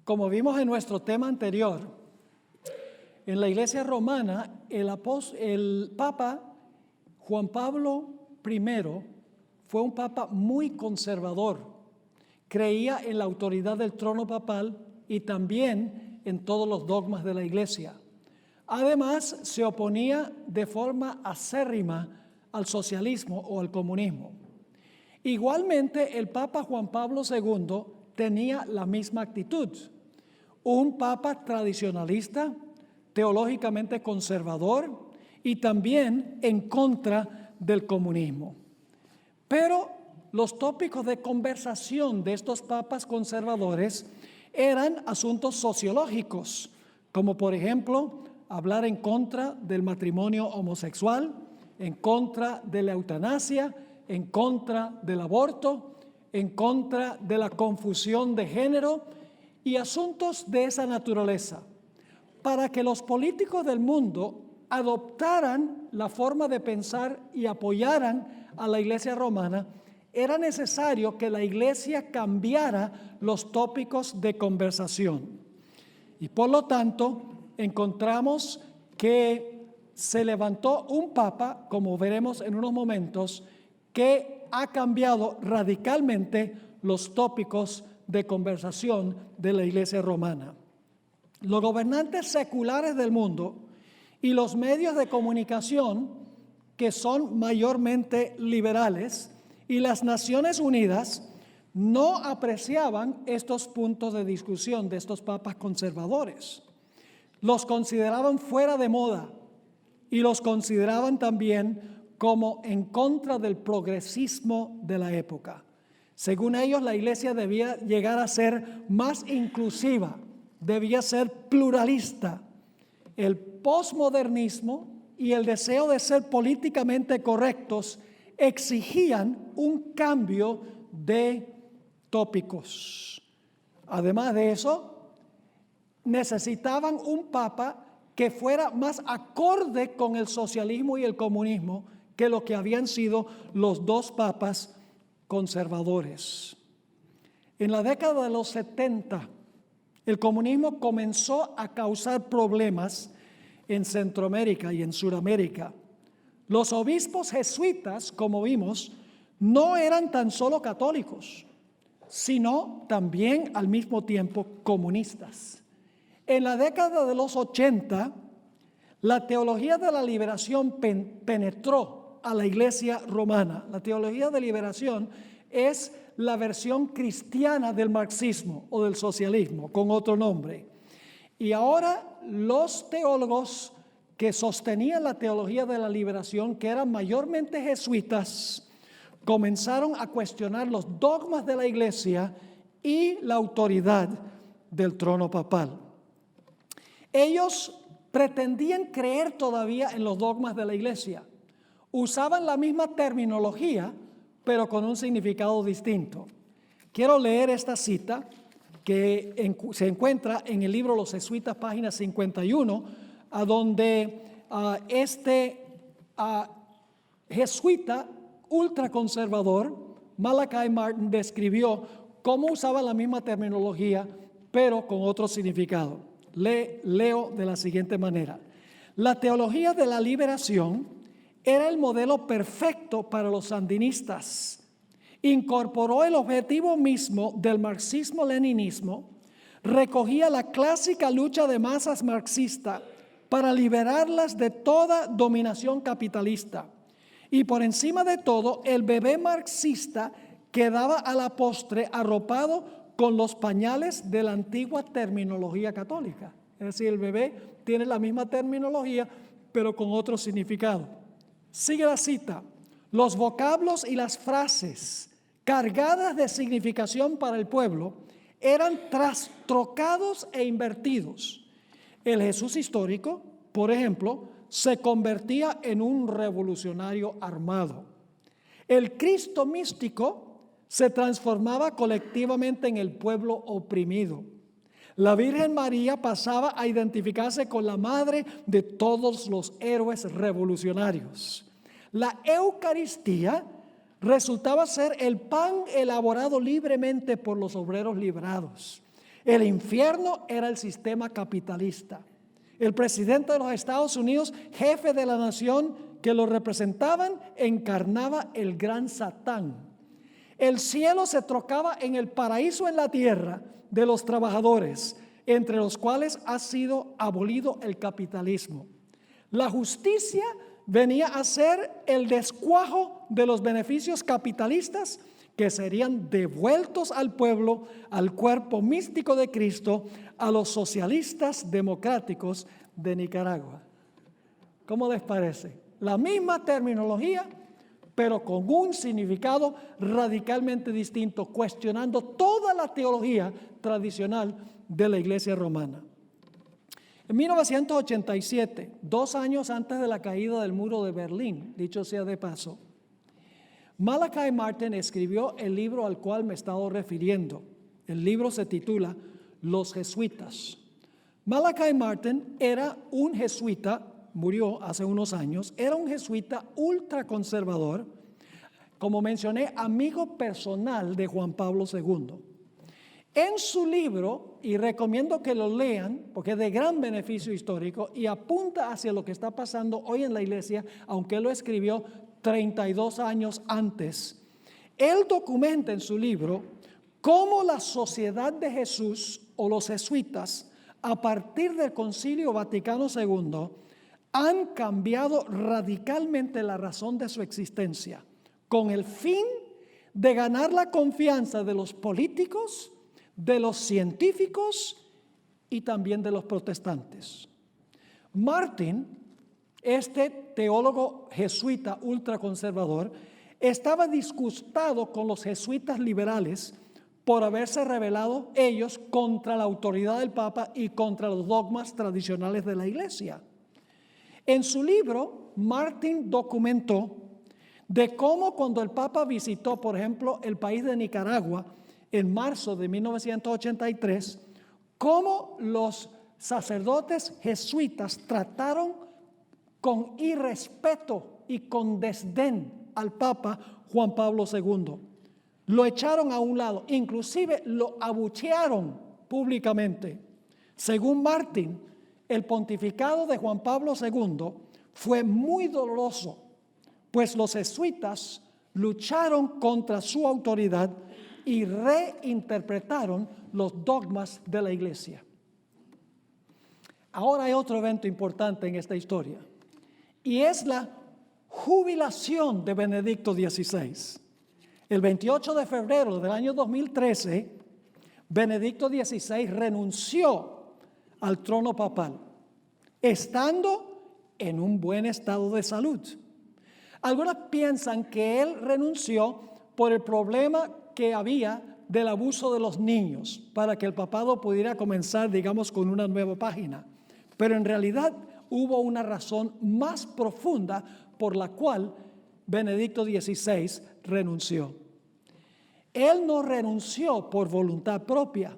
Como vimos en nuestro tema anterior, en la Iglesia romana, el Papa Juan Pablo I fue un papa muy conservador. Creía en la autoridad del trono papal y también en todos los dogmas de la Iglesia. Además, se oponía de forma acérrima al socialismo o al comunismo. Igualmente, el Papa Juan Pablo II tenía la misma actitud. Un papa tradicionalista, teológicamente conservador y también en contra del comunismo. Pero los tópicos de conversación de estos papas conservadores eran asuntos sociológicos, como por ejemplo hablar en contra del matrimonio homosexual, en contra de la eutanasia, en contra del aborto, en contra de la confusión de género y asuntos de esa naturaleza. Para que los políticos del mundo adoptaran la forma de pensar y apoyaran a la Iglesia romana, era necesario que la Iglesia cambiara los tópicos de conversación. Y por lo tanto, encontramos que se levantó un papa, como veremos en unos momentos, que ha cambiado radicalmente los tópicos de conversación de la Iglesia romana. Los gobernantes seculares del mundo y los medios de comunicación, que son mayormente liberales, y las Naciones Unidas no apreciaban estos puntos de discusión de estos papas conservadores. Los consideraban fuera de moda y los consideraban también como en contra del progresismo de la época. Según ellos, la Iglesia debía llegar a ser más inclusiva, debía ser pluralista. El posmodernismo y el deseo de ser políticamente correctos exigían un cambio de tópicos. Además de eso, necesitaban un papa que fuera más acorde con el socialismo y el comunismo que lo que habían sido los dos papas conservadores. En la década de los 70, el comunismo comenzó a causar problemas en Centroamérica y en Sudamérica. Los obispos jesuitas, como vimos, no eran tan solo católicos, sino también al mismo tiempo comunistas. En la década de los 80, la teología de la liberación penetró a la Iglesia romana. La teología de liberación es la versión cristiana del marxismo o del socialismo, con otro nombre. Y ahora los teólogos que sostenían la teología de la liberación, que eran mayormente jesuitas, comenzaron a cuestionar los dogmas de la Iglesia y la autoridad del trono papal. Ellos pretendían creer todavía en los dogmas de la Iglesia. Usaban la misma terminología, pero con un significado distinto. Quiero leer esta cita que se encuentra en el libro Los Jesuitas, página 51, a donde este jesuita ultraconservador, Malachi Martin, describió cómo usaba la misma terminología, pero con otro significado. Leo de la siguiente manera. La teología de la liberación era el modelo perfecto para los sandinistas. Incorporó el objetivo mismo del marxismo-leninismo, recogía la clásica lucha de masas marxista para liberarlas de toda dominación capitalista. Y por encima de todo, el bebé marxista quedaba a la postre arropado con los pañales de la antigua terminología católica. Es decir, el bebé tiene la misma terminología, pero con otro significado. Sigue la cita. Los vocablos y las frases cargadas de significación para el pueblo eran trastrocados e invertidos. El Jesús histórico, por ejemplo, se convertía en un revolucionario armado. El Cristo místico se transformaba colectivamente en el pueblo oprimido. La Virgen María pasaba a identificarse con la madre de todos los héroes revolucionarios. La Eucaristía resultaba ser el pan elaborado libremente por los obreros liberados. El infierno era el sistema capitalista. El presidente de los Estados Unidos, jefe de la nación que lo representaban, encarnaba el gran Satán. El cielo se trocaba en el paraíso en la tierra de los trabajadores, entre los cuales ha sido abolido el capitalismo. La justicia venía a ser el descuajo de los beneficios capitalistas que serían devueltos al pueblo, al cuerpo místico de Cristo, a los socialistas democráticos de Nicaragua. ¿Cómo les parece? La misma terminología, pero con un significado radicalmente distinto, cuestionando toda la teología tradicional de la Iglesia romana. En 1987, 2 años antes de la caída del muro de Berlín, dicho sea de paso, Malachi Martin escribió el libro al cual me he estado refiriendo. El libro se titula Los Jesuitas. Malachi Martin era un jesuita, murió hace unos años, era un jesuita ultraconservador, como mencioné, amigo personal de Juan Pablo II. En su libro, y recomiendo que lo lean, porque es de gran beneficio histórico y apunta hacia lo que está pasando hoy en la iglesia, aunque él lo escribió 32 años antes. Él documenta en su libro cómo la Sociedad de Jesús o los jesuitas, a partir del Concilio Vaticano II, han cambiado radicalmente la razón de su existencia, con el fin de ganar la confianza de los políticos, de los científicos y también de los protestantes. Martin, este teólogo jesuita ultraconservador, estaba disgustado con los jesuitas liberales por haberse rebelado ellos contra la autoridad del Papa y contra los dogmas tradicionales de la Iglesia. En su libro, Martin documentó de cómo cuando el Papa visitó, por ejemplo, el país de Nicaragua en marzo de 1983, cómo los sacerdotes jesuitas trataron con irrespeto y con desdén al Papa Juan Pablo II. Lo echaron a un lado, inclusive lo abuchearon públicamente. Según Martin, el pontificado de Juan Pablo II fue muy doloroso, pues los jesuitas lucharon contra su autoridad y reinterpretaron los dogmas de la iglesia. Ahora hay otro evento importante en esta historia, y es la jubilación de Benedicto XVI. El 28 de febrero del año 2013, Benedicto XVI renunció al trono papal, estando en un buen estado de salud. Algunos piensan que él renunció por el problema que había del abuso de los niños, para que el papado pudiera comenzar, digamos, con una nueva página. Pero en realidad hubo una razón más profunda por la cual Benedicto XVI renunció. Él no renunció por voluntad propia.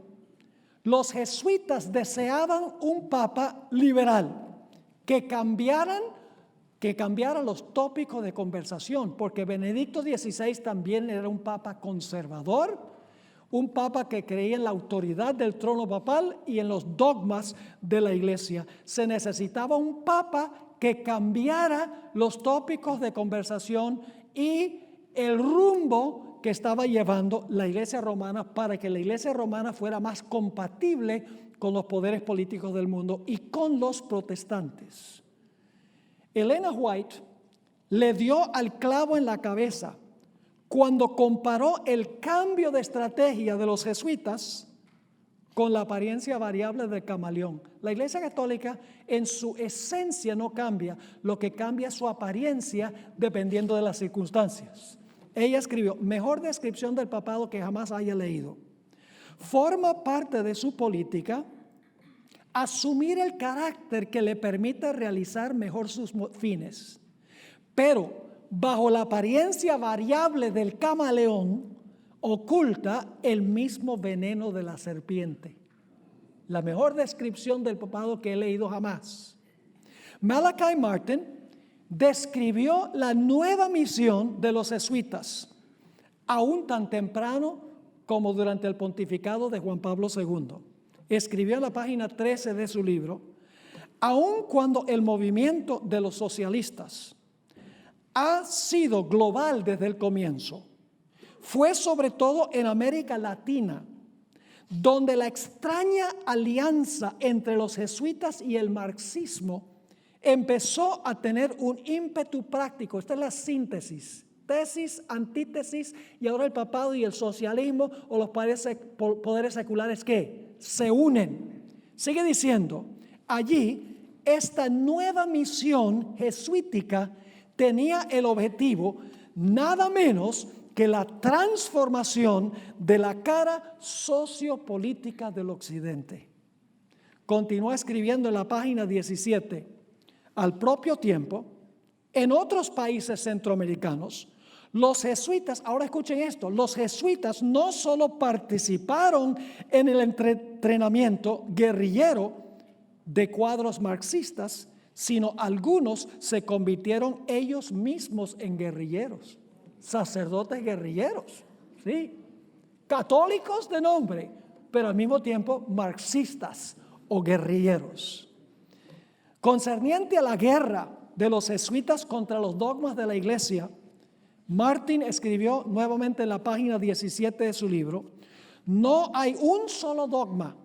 Los jesuitas deseaban un papa liberal que cambiara los tópicos de conversación, porque Benedicto XVI también era un papa conservador, un papa que creía en la autoridad del trono papal y en los dogmas de la iglesia. Se necesitaba un papa que cambiara los tópicos de conversación y el rumbo que estaba llevando la iglesia romana, para que la iglesia romana fuera más compatible con los poderes políticos del mundo y con los protestantes. Elena White le dio al clavo en la cabeza cuando comparó el cambio de estrategia de los jesuitas con la apariencia variable del camaleón. La Iglesia Católica en su esencia no cambia, lo que cambia es su apariencia dependiendo de las circunstancias. Ella escribió: mejor descripción del papado que jamás haya leído. Forma parte de su política asumir el carácter que le permita realizar mejor sus fines, pero bajo la apariencia variable del camaleón oculta el mismo veneno de la serpiente. La mejor descripción del papado que he leído jamás. Malachi Martin describió la nueva misión de los jesuitas, aún tan temprano como durante el pontificado de Juan Pablo II. escribió en la página 13 de su libro: aun cuando el movimiento de los socialistas ha sido global desde el comienzo, fue sobre todo en América Latina donde la extraña alianza entre los jesuitas y el marxismo empezó a tener un ímpetu práctico. Esta es la síntesis: tesis, antítesis, y ahora el papado y el socialismo o los poderes seculares que se unen. Sigue diciendo: allí esta nueva misión jesuítica tenía el objetivo nada menos que la transformación de la cara sociopolítica del Occidente. Continúa escribiendo en la página 17: al propio tiempo, en otros países centroamericanos, los jesuitas, ahora escuchen esto, los jesuitas no solo participaron en el entrenamiento guerrillero de cuadros marxistas, sino algunos se convirtieron ellos mismos en guerrilleros, sacerdotes guerrilleros, ¿sí? Católicos de nombre, pero al mismo tiempo marxistas o guerrilleros. Concerniente a la guerra de los jesuitas contra los dogmas de la iglesia, Martin escribió nuevamente en la página 17 de su libro: no hay un solo dogma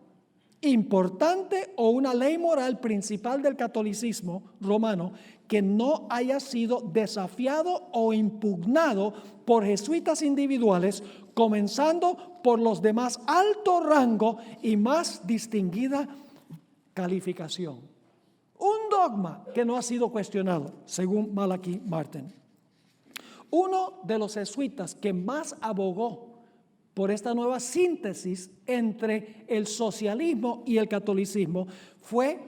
importante o una ley moral principal del catolicismo romano que no haya sido desafiado o impugnado por jesuitas individuales, comenzando por los de más alto rango y más distinguida calificación. Un dogma que no ha sido cuestionado, según Malachi Martin. Uno de los jesuitas que más abogó por esta nueva síntesis entre el socialismo y el catolicismo fue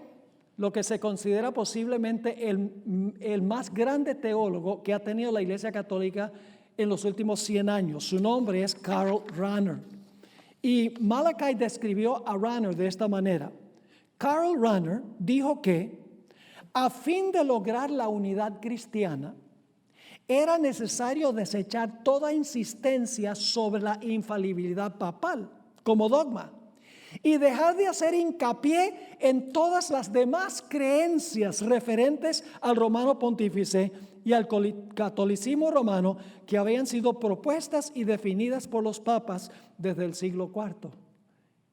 lo que se considera posiblemente el más grande teólogo que ha tenido la Iglesia Católica en los últimos 100 años. Su nombre es Karl Rahner. Y Malachi describió a Rahner de esta manera: Karl Rahner dijo que a fin de lograr la unidad cristiana, era necesario desechar toda insistencia sobre la infalibilidad papal como dogma y dejar de hacer hincapié en todas las demás creencias referentes al romano pontífice y al catolicismo romano que habían sido propuestas y definidas por los papas desde el siglo IV.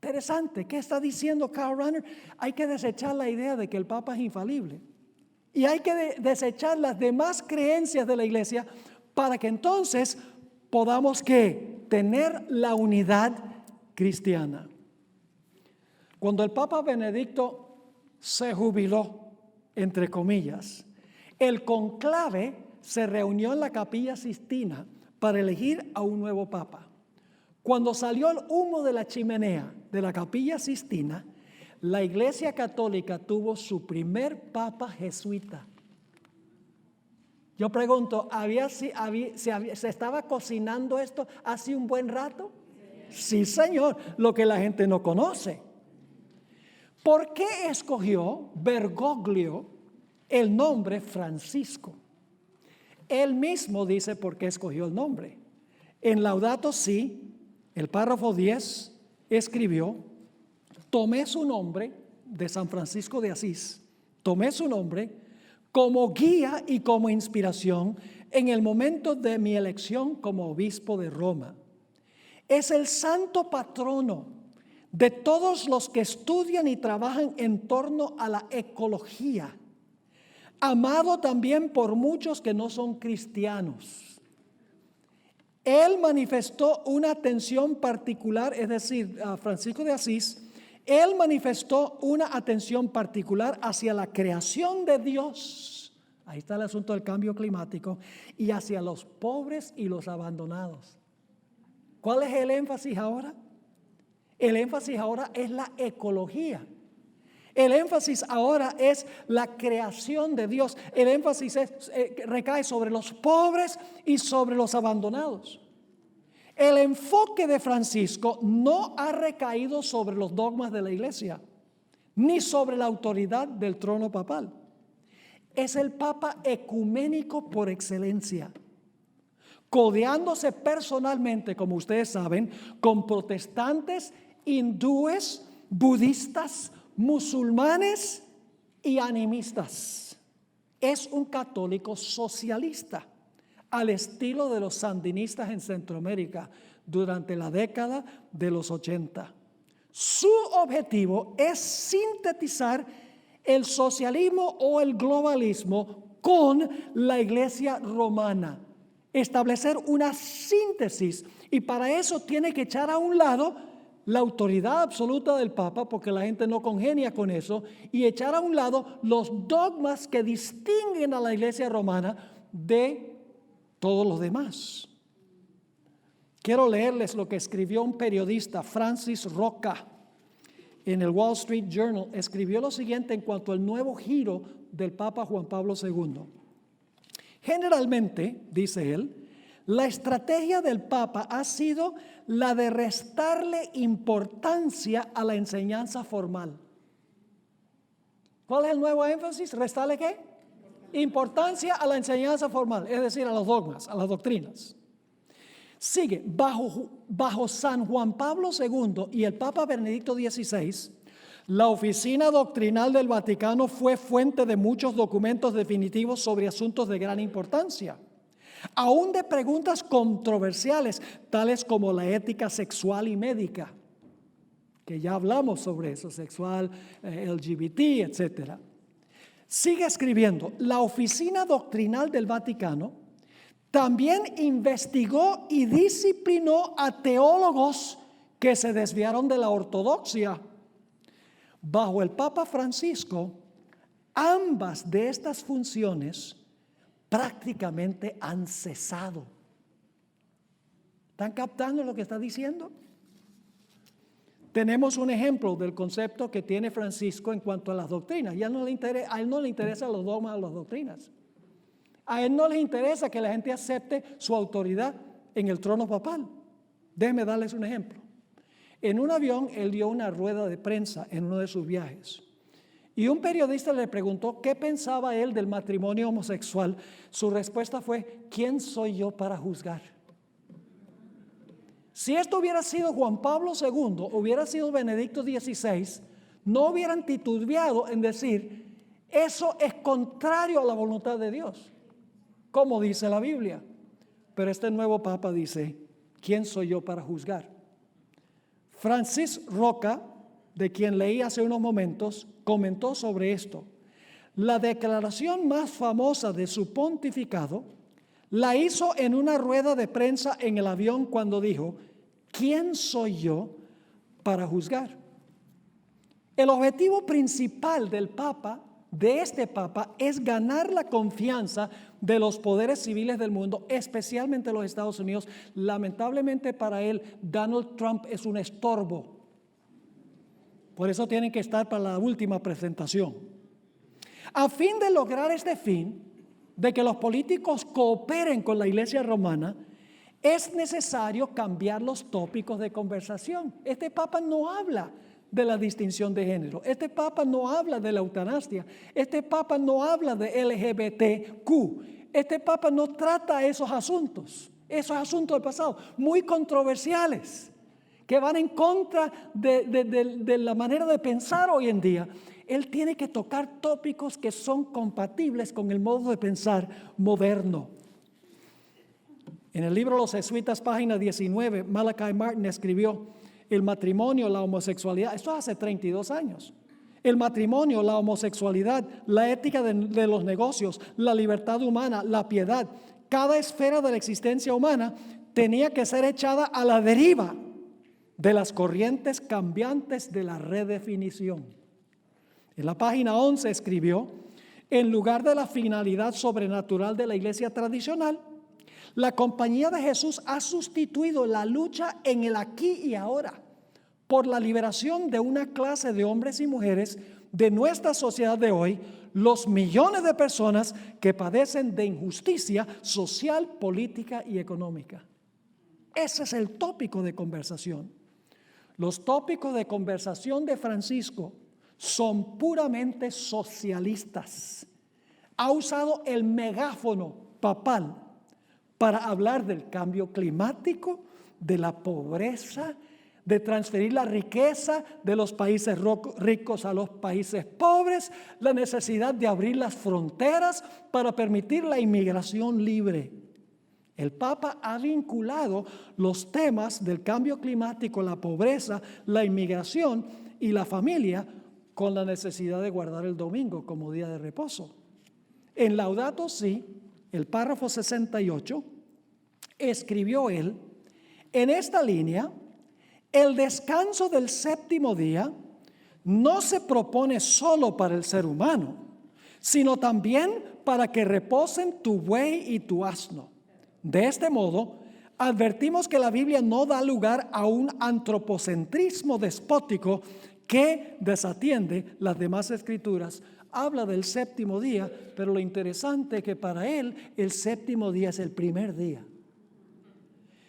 Interesante, ¿qué está diciendo Karl Rahner? Hay que desechar la idea de que el papa es infalible. Y hay que desechar las demás creencias de la iglesia para que entonces podamos ¿qué? Tener la unidad cristiana. Cuando el Papa Benedicto se jubiló, entre comillas, el conclave se reunió en la Capilla Sistina para elegir a un nuevo papa. Cuando salió el humo de la chimenea de la Capilla Sistina, la Iglesia Católica tuvo su primer papa jesuita. Yo pregunto, ¿se estaba cocinando esto hace un buen rato? Sí, señor, lo que la gente no conoce. ¿Por qué escogió Bergoglio el nombre Francisco? Él mismo dice por qué escogió el nombre. En Laudato Si, el párrafo 10, escribió: tomé su nombre de San Francisco de Asís, tomé su nombre como guía y como inspiración en el momento de mi elección como obispo de Roma. Es el santo patrono de todos los que estudian y trabajan en torno a la ecología, amado también por muchos que no son cristianos. Él manifestó una atención particular, es decir, a Francisco de Asís, él manifestó una atención particular hacia la creación de Dios. Ahí está el asunto del cambio climático. Y hacia los pobres y los abandonados. ¿Cuál es el énfasis ahora? El énfasis ahora es la ecología. El énfasis ahora es la creación de Dios. El énfasis recae sobre los pobres y sobre los abandonados. El enfoque de Francisco no ha recaído sobre los dogmas de la iglesia, ni sobre la autoridad del trono papal. Es el papa ecuménico por excelencia, codeándose personalmente, como ustedes saben, con protestantes, hindúes, budistas, musulmanes y animistas. Es un católico socialista, al estilo de los sandinistas en Centroamérica durante la década de los 80. Su objetivo es sintetizar el socialismo o el globalismo con la Iglesia romana, establecer una síntesis, y para eso tiene que echar a un lado la autoridad absoluta del Papa, porque la gente no congenia con eso, y echar a un lado los dogmas que distinguen a la Iglesia romana de todos los demás. Quiero leerles lo que escribió un periodista, Francis Roca, en el Wall Street Journal. Escribió lo siguiente en cuanto al nuevo giro del Papa Juan Pablo II. Generalmente, dice él, la estrategia del Papa ha sido la de restarle importancia a la enseñanza formal. ¿Cuál es el nuevo énfasis? ¿Restarle qué? Importancia a la enseñanza formal, es decir, a los dogmas, a las doctrinas. Sigue, bajo San Juan Pablo II y el Papa Benedicto XVI, la oficina doctrinal del Vaticano fue fuente de muchos documentos definitivos sobre asuntos de gran importancia, aún de preguntas controversiales, tales como la ética sexual y médica, que ya hablamos sobre eso, sexual, LGBT, etc. Sigue escribiendo, la oficina doctrinal del Vaticano también investigó y disciplinó a teólogos que se desviaron de la ortodoxia. Bajo el Papa Francisco, ambas de estas funciones prácticamente han cesado. ¿Están captando lo que está diciendo? Tenemos un ejemplo del concepto que tiene Francisco en cuanto a las doctrinas. A él no le interesan los dogmas o las doctrinas. A él no le interesa que la gente acepte su autoridad en el trono papal. Déjenme darles un ejemplo. En un avión, él dio una rueda de prensa en uno de sus viajes. Y un periodista le preguntó qué pensaba él del matrimonio homosexual. Su respuesta fue, ¿quién soy yo para juzgar? Si esto hubiera sido Juan Pablo II, hubiera sido Benedicto XVI, no hubieran titubeado en decir, eso es contrario a la voluntad de Dios, como dice la Biblia. Pero este nuevo Papa dice, ¿quién soy yo para juzgar? Francis Roca, de quien leí hace unos momentos, comentó sobre esto. La declaración más famosa de su pontificado la hizo en una rueda de prensa en el avión cuando dijo, ¿quién soy yo para juzgar? El objetivo principal del Papa, de este Papa, es ganar la confianza de los poderes civiles del mundo, especialmente los Estados Unidos. Lamentablemente para él, Donald Trump es un estorbo. Por eso tienen que estar para la última presentación. A fin de lograr este fin, de que los políticos cooperen con la Iglesia romana, es necesario cambiar los tópicos de conversación. Este Papa no habla de la distinción de género. Este Papa no habla de la eutanasia. Este Papa no habla de LGBTQ. Este Papa no trata esos asuntos del pasado, muy controversiales, que van en contra de la manera de pensar hoy en día. Él tiene que tocar tópicos que son compatibles con el modo de pensar moderno. En el libro Los Jesuitas, página 19, Malachi Martin escribió, el matrimonio, la homosexualidad, esto hace 32 años. El matrimonio, la homosexualidad, la ética de los negocios, la libertad humana, la piedad, cada esfera de la existencia humana tenía que ser echada a la deriva de las corrientes cambiantes de la redefinición. En la página 11 escribió, en lugar de la finalidad sobrenatural de la iglesia tradicional, la Compañía de Jesús ha sustituido la lucha en el aquí y ahora por la liberación de una clase de hombres y mujeres de nuestra sociedad de hoy, los millones de personas que padecen de injusticia social, política y económica. Ese es el tópico de conversación. Los tópicos de conversación de Francisco son puramente socialistas. Ha usado el megáfono papal para hablar del cambio climático, de la pobreza, de transferir la riqueza de los países ricos a los países pobres, la necesidad de abrir las fronteras para permitir la inmigración libre. El Papa ha vinculado los temas del cambio climático, la pobreza, la inmigración y la familia con la necesidad de guardar el domingo como día de reposo. En Laudato Si, el párrafo 68, escribió él, en esta línea, el descanso del séptimo día no se propone solo para el ser humano, sino también para que reposen tu buey y tu asno. De este modo, advertimos que la Biblia no da lugar a un antropocentrismo despótico que desatiende las demás escrituras. Habla del séptimo día, pero lo interesante es que para él el séptimo día es el primer día.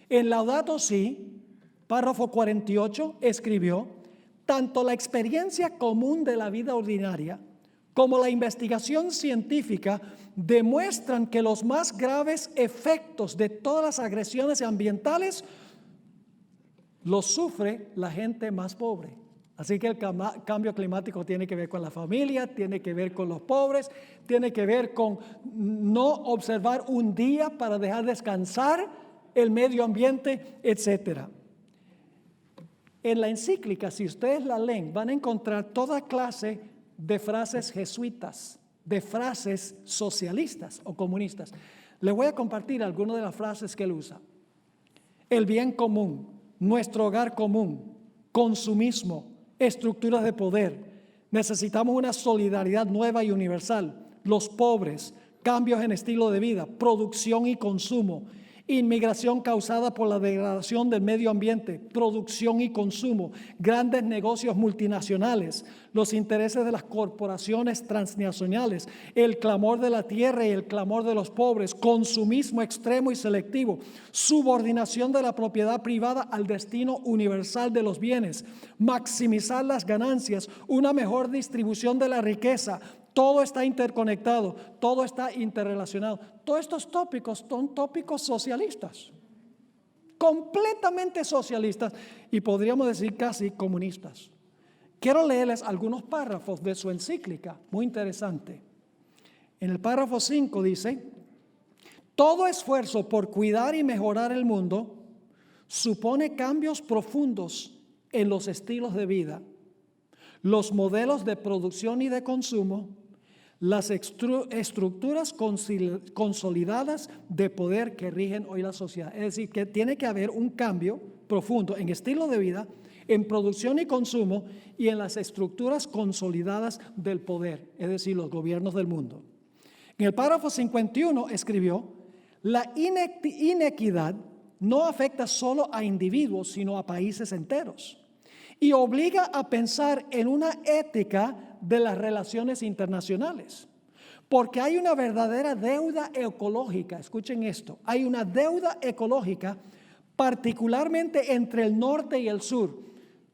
En Laudato Si, párrafo 48, escribió, tanto la experiencia común de la vida ordinaria como la investigación científica demuestran que los más graves efectos de todas las agresiones ambientales los sufre la gente más pobre. Así que el cambio climático tiene que ver con la familia, tiene que ver con los pobres, tiene que ver con no observar un día para dejar descansar el medio ambiente, etcétera. En la encíclica, si ustedes la leen, van a encontrar toda clase de frases jesuitas, de frases socialistas o comunistas. Les voy a compartir algunas de las frases que él usa. El bien común, nuestro hogar común, consumismo, estructuras de poder. Necesitamos una solidaridad nueva y universal. Los pobres, cambios en estilo de vida, producción y consumo. Inmigración causada por la degradación del medio ambiente, producción y consumo, grandes negocios multinacionales, los intereses de las corporaciones transnacionales, el clamor de la tierra y el clamor de los pobres, consumismo extremo y selectivo, subordinación de la propiedad privada al destino universal de los bienes, maximizar las ganancias, una mejor distribución de la riqueza. Todo está interconectado, todo está interrelacionado. Todos estos tópicos son tópicos socialistas, completamente socialistas y podríamos decir casi comunistas. Quiero leerles algunos párrafos de su encíclica, muy interesante. En el párrafo 5 dice, todo esfuerzo por cuidar y mejorar el mundo supone cambios profundos en los estilos de vida, los modelos de producción y de consumo, las estructuras consolidadas de poder que rigen hoy la sociedad. Es decir, que tiene que haber un cambio profundo en estilo de vida, en producción y consumo y en las estructuras consolidadas del poder, es decir, los gobiernos del mundo. En el párrafo 51 escribió, la inequidad no afecta solo a individuos, sino a países enteros y obliga a pensar en una ética de las relaciones internacionales, porque hay una verdadera deuda ecológica. Escuchen esto, hay una deuda ecológica particularmente entre el norte y el sur.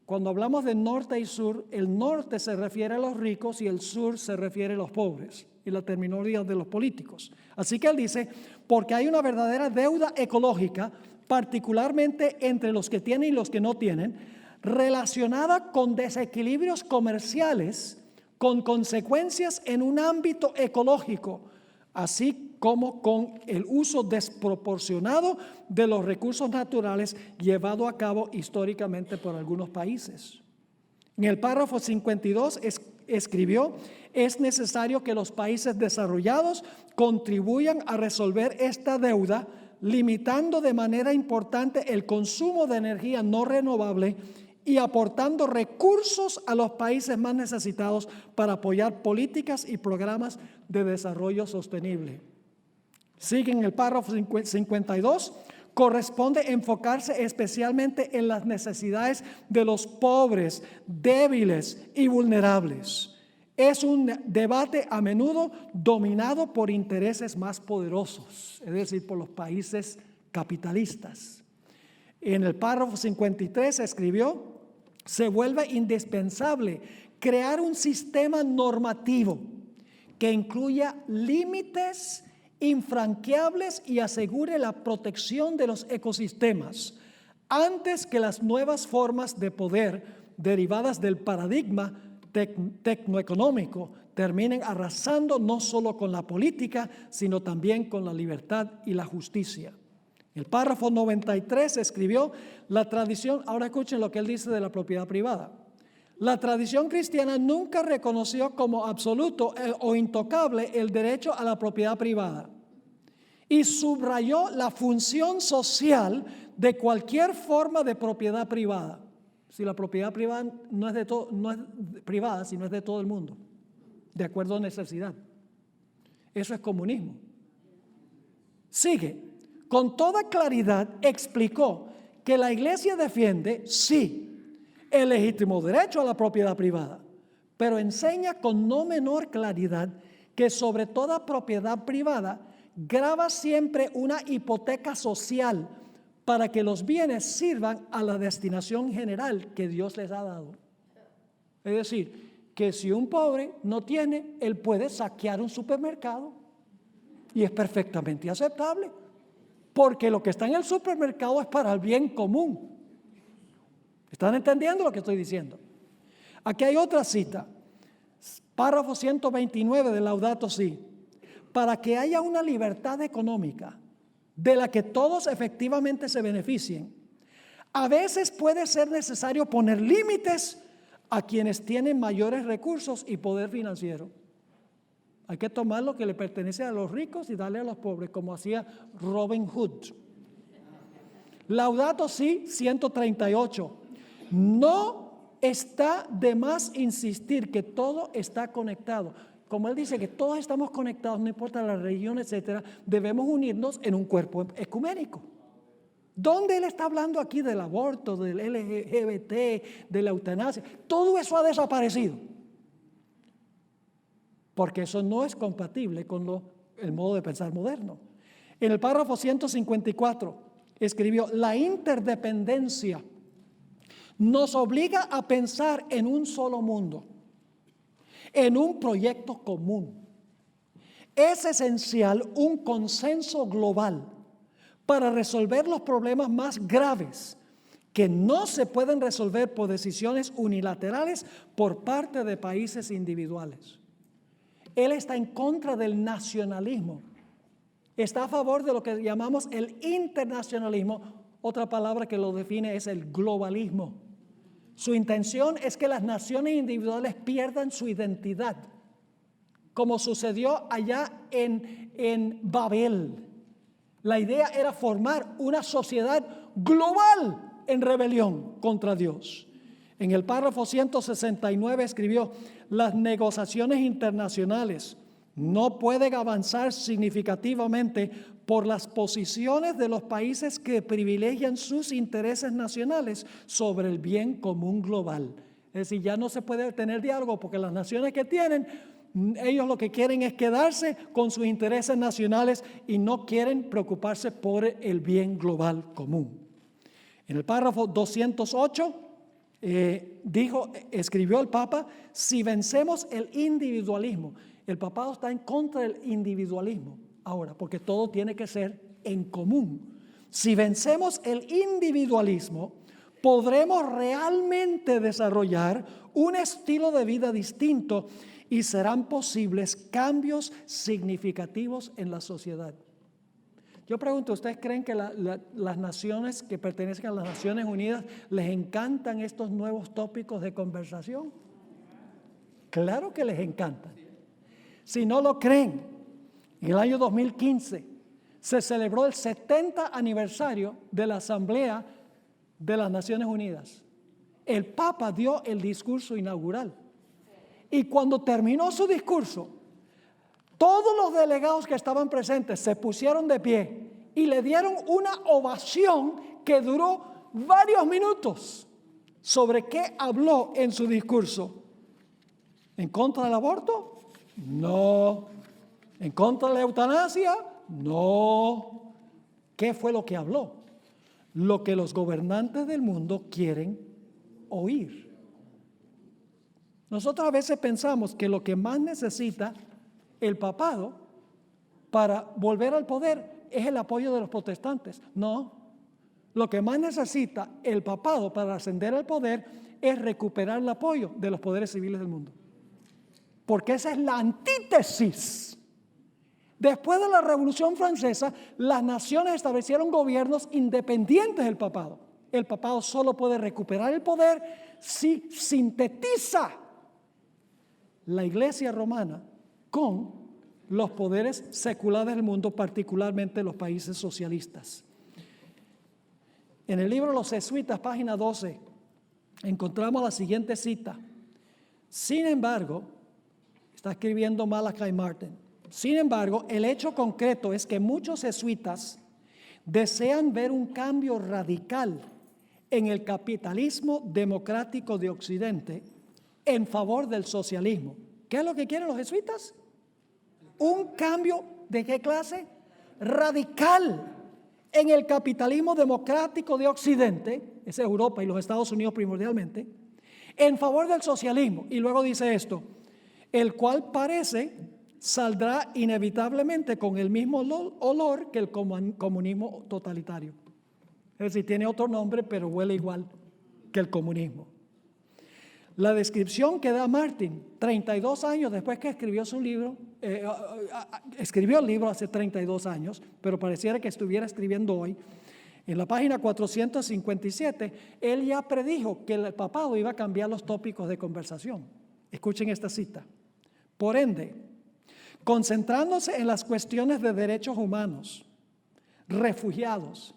Cuando hablamos de norte y sur, el norte se refiere a los ricos y el sur se refiere a los pobres, y la terminología de los políticos. Así que él dice, porque hay una verdadera deuda ecológica particularmente entre los que tienen y los que no tienen, relacionada con desequilibrios comerciales con consecuencias en un ámbito ecológico, así como con el uso desproporcionado de los recursos naturales llevado a cabo históricamente por algunos países. En el párrafo 52 escribió, es necesario que los países desarrollados contribuyan a resolver esta deuda, limitando de manera importante el consumo de energía no renovable y aportando recursos a los países más necesitados para apoyar políticas y programas de desarrollo sostenible. Sigue en el párrafo 52, corresponde enfocarse especialmente en las necesidades de los pobres, débiles y vulnerables. Es un debate a menudo dominado por intereses más poderosos, es decir, por los países capitalistas. En el párrafo 53 escribió, se vuelve indispensable crear un sistema normativo que incluya límites infranqueables y asegure la protección de los ecosistemas, antes que las nuevas formas de poder derivadas del paradigma tecnoeconómico terminen arrasando no solo con la política, sino también con la libertad y la justicia. El párrafo 93 escribió la tradición, ahora escuchen lo que él dice de la propiedad privada. La tradición cristiana nunca reconoció como absoluto o intocable el derecho a la propiedad privada y subrayó la función social de cualquier forma de propiedad privada. Si la propiedad privada no es privada, sino es de todo el mundo, de acuerdo a necesidad. Eso es comunismo. Sigue. Con toda claridad explicó que la Iglesia defiende, sí, el legítimo derecho a la propiedad privada, pero enseña con no menor claridad que sobre toda propiedad privada grava siempre una hipoteca social para que los bienes sirvan a la destinación general que Dios les ha dado. Es decir, que si un pobre no tiene, él puede saquear un supermercado y es perfectamente aceptable, porque lo que está en el supermercado es para el bien común. ¿Están entendiendo lo que estoy diciendo? Aquí hay otra cita, párrafo 129 de Laudato Si. Para que haya una libertad económica de la que todos efectivamente se beneficien, a veces puede ser necesario poner límites a quienes tienen mayores recursos y poder financiero. Hay que tomar lo que le pertenece a los ricos y darle a los pobres, como hacía Robin Hood. Laudato Si 138. No está de más insistir que todo está conectado. Como él dice que todos estamos conectados, no importa la religión, etcétera, debemos unirnos en un cuerpo ecuménico. ¿Dónde él está hablando aquí del aborto, del LGBT, de la eutanasia? Todo eso ha desaparecido. Porque eso no es compatible con el modo de pensar moderno. En el párrafo 154 escribió: la interdependencia nos obliga a pensar en un solo mundo, en un proyecto común. Es esencial un consenso global para resolver los problemas más graves que no se pueden resolver por decisiones unilaterales por parte de países individuales. Él está en contra del nacionalismo. Está a favor de lo que llamamos el internacionalismo. Otra palabra que lo define es el globalismo. Su intención es que las naciones individuales pierdan su identidad, como sucedió allá en Babel. La idea era formar una sociedad global en rebelión contra Dios. En el párrafo 169 escribió: las negociaciones internacionales no pueden avanzar significativamente por las posiciones de los países que privilegian sus intereses nacionales sobre el bien común global. Es decir, ya no se puede tener diálogo porque las naciones que tienen, ellos lo que quieren es quedarse con sus intereses nacionales y no quieren preocuparse por el bien global común. En el párrafo 208 escribió el Papa: si vencemos el individualismo. El papado está en contra del individualismo ahora, porque todo tiene que ser en común. Si vencemos el individualismo, podremos realmente desarrollar un estilo de vida distinto y serán posibles cambios significativos en la sociedad. Yo pregunto, ¿ustedes creen que las naciones que pertenecen a las Naciones Unidas les encantan estos nuevos tópicos de conversación? Claro que les encantan. Si no lo creen, en el año 2015 se celebró el 70 aniversario de la Asamblea de las Naciones Unidas. El Papa dio el discurso inaugural. Y cuando terminó su discurso, todos los delegados que estaban presentes se pusieron de pie y le dieron una ovación que duró varios minutos. ¿Sobre qué habló en su discurso? ¿En contra del aborto? No. ¿En contra de la eutanasia? No. ¿Qué fue lo que habló? Lo que los gobernantes del mundo quieren oír. Nosotros a veces pensamos que lo que más necesita el papado para volver al poder es el apoyo de los protestantes. No. Lo que más necesita el papado para ascender al poder es recuperar el apoyo de los poderes civiles del mundo. Porque esa es la antítesis. Después de la Revolución Francesa, las naciones establecieron gobiernos independientes del papado. El papado solo puede recuperar el poder si sintetiza la Iglesia romana con los poderes seculares del mundo, particularmente los países socialistas. En el libro Los Jesuitas, página 12, encontramos la siguiente cita. Sin embargo, está escribiendo Malachi Martin, sin embargo, el hecho concreto es que muchos jesuitas desean ver un cambio radical en el capitalismo democrático de Occidente en favor del socialismo. ¿Qué es lo que quieren los jesuitas? Un cambio ¿de qué clase? Radical en el capitalismo democrático de Occidente, es Europa y los Estados Unidos primordialmente, en favor del socialismo. Y luego dice esto, el cual parece saldrá inevitablemente con el mismo olor que el comunismo totalitario. Es decir, tiene otro nombre, pero huele igual que el comunismo. La descripción que da Martin, 32 años después que escribió su libro, escribió el libro hace 32 años, pero pareciera que estuviera escribiendo hoy, en la página 457, él ya predijo que el papado iba a cambiar los tópicos de conversación. Escuchen esta cita. Por ende, concentrándose en las cuestiones de derechos humanos, refugiados,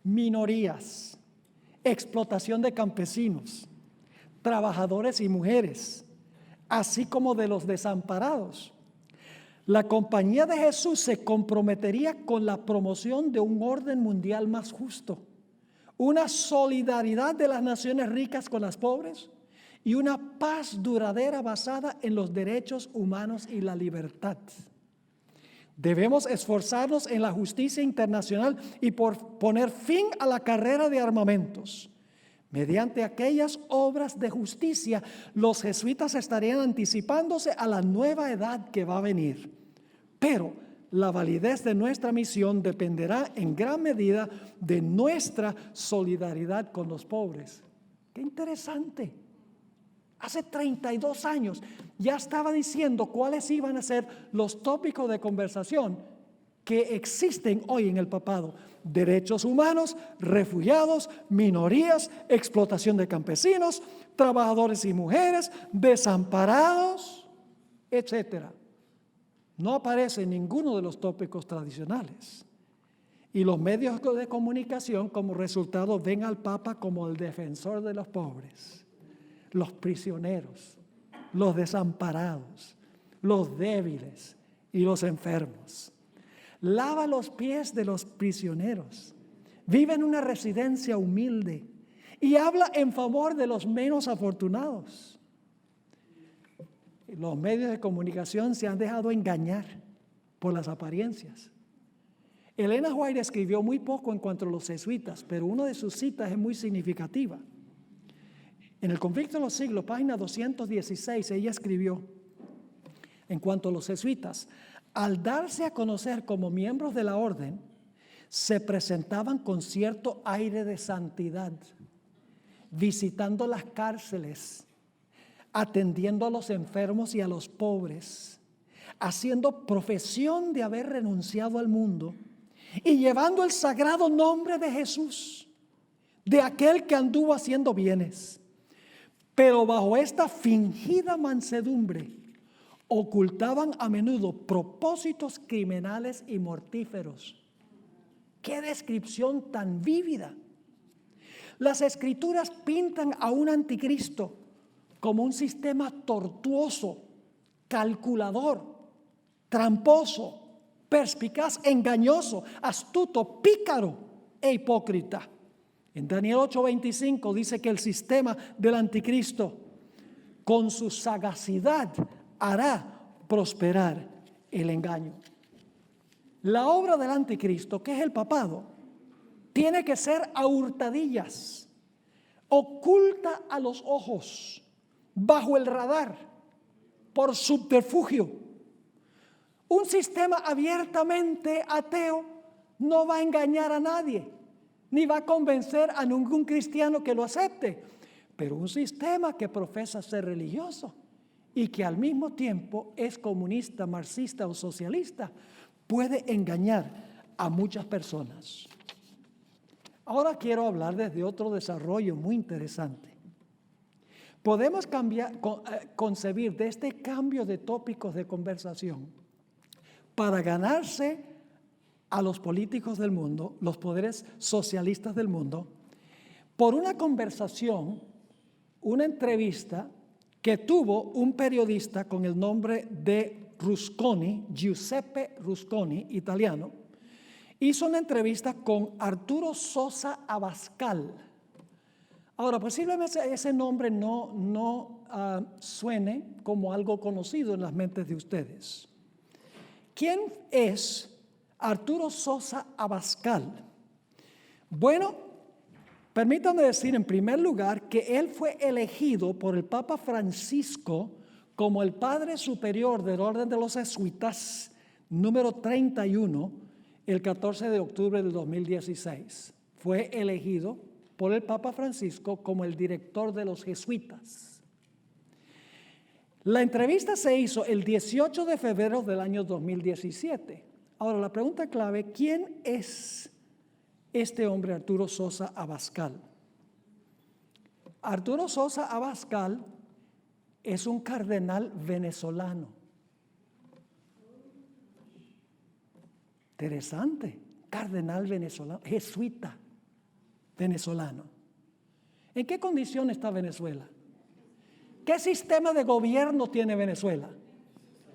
minorías, explotación de campesinos, trabajadores y mujeres, así como de los desamparados, la Compañía de Jesús se comprometería con la promoción de un orden mundial más justo, una solidaridad de las naciones ricas con las pobres y una paz duradera basada en los derechos humanos y la libertad. Debemos esforzarnos en la justicia internacional y por poner fin a la carrera de armamentos. Mediante aquellas obras de justicia, los jesuitas estarían anticipándose a la nueva edad que va a venir. Pero la validez de nuestra misión dependerá en gran medida de nuestra solidaridad con los pobres. ¡Qué interesante! Hace 32 años ya estaba diciendo cuáles iban a ser los tópicos de conversación que existen hoy en el papado. Derechos humanos, refugiados, minorías, explotación de campesinos, trabajadores y mujeres, desamparados, etc. No aparece en ninguno de los tópicos tradicionales. Y los medios de comunicación como resultado ven al Papa como el defensor de los pobres, los prisioneros, los desamparados, los débiles y los enfermos. Lava los pies de los prisioneros, vive en una residencia humilde y habla en favor de los menos afortunados. Los medios de comunicación se han dejado engañar por las apariencias. Elena White escribió muy poco en cuanto a los jesuitas, pero una de sus citas es muy significativa. En el Conflicto de los Siglos, página 216, ella escribió, en cuanto a los jesuitas, al darse a conocer como miembros de la orden, se presentaban con cierto aire de santidad, visitando las cárceles, atendiendo a los enfermos y a los pobres, haciendo profesión de haber renunciado al mundo y llevando el sagrado nombre de Jesús, de aquel que anduvo haciendo bienes. Pero bajo esta fingida mansedumbre ocultaban a menudo propósitos criminales y mortíferos. ¡Qué descripción tan vívida! Las Escrituras pintan a un anticristo como un sistema tortuoso, calculador, tramposo, perspicaz, engañoso, astuto, pícaro e hipócrita. En Daniel 8:25 dice que el sistema del anticristo con su sagacidad hará prosperar el engaño. La obra del anticristo, que es el papado, tiene que ser a hurtadillas, oculta a los ojos, bajo el radar, por subterfugio. Un sistema abiertamente ateo no va a engañar a nadie. ni va a convencer a ningún cristiano que lo acepte. Pero un sistema que profesa ser religioso y que al mismo tiempo es comunista, marxista o socialista, puede engañar a muchas personas. Ahora quiero hablar desde otro desarrollo muy interesante. Podemos concebir de este cambio de tópicos de conversación para ganarse a los políticos del mundo, los poderes socialistas del mundo, por una conversación, una entrevista que tuvo un periodista con el nombre de Rusconi, Giuseppe Rusconi, italiano. Hizo una entrevista con Arturo Sosa Abascal. Ahora, posiblemente ese nombre no suene como algo conocido en las mentes de ustedes. ¿Quién es Arturo Sosa Abascal? Bueno, permítanme decir en primer lugar que él fue elegido por el Papa Francisco como el Padre Superior del Orden de los Jesuitas, número 31, el 14 de octubre del 2016. Fue elegido por el Papa Francisco como el director de los jesuitas. La entrevista se hizo el 18 de febrero del año 2017. Ahora, la pregunta clave, ¿quién es este hombre Arturo Sosa Abascal? Arturo Sosa Abascal es un cardenal venezolano. Interesante, cardenal venezolano, jesuita venezolano. ¿En qué condición está Venezuela? ¿Qué sistema de gobierno tiene Venezuela?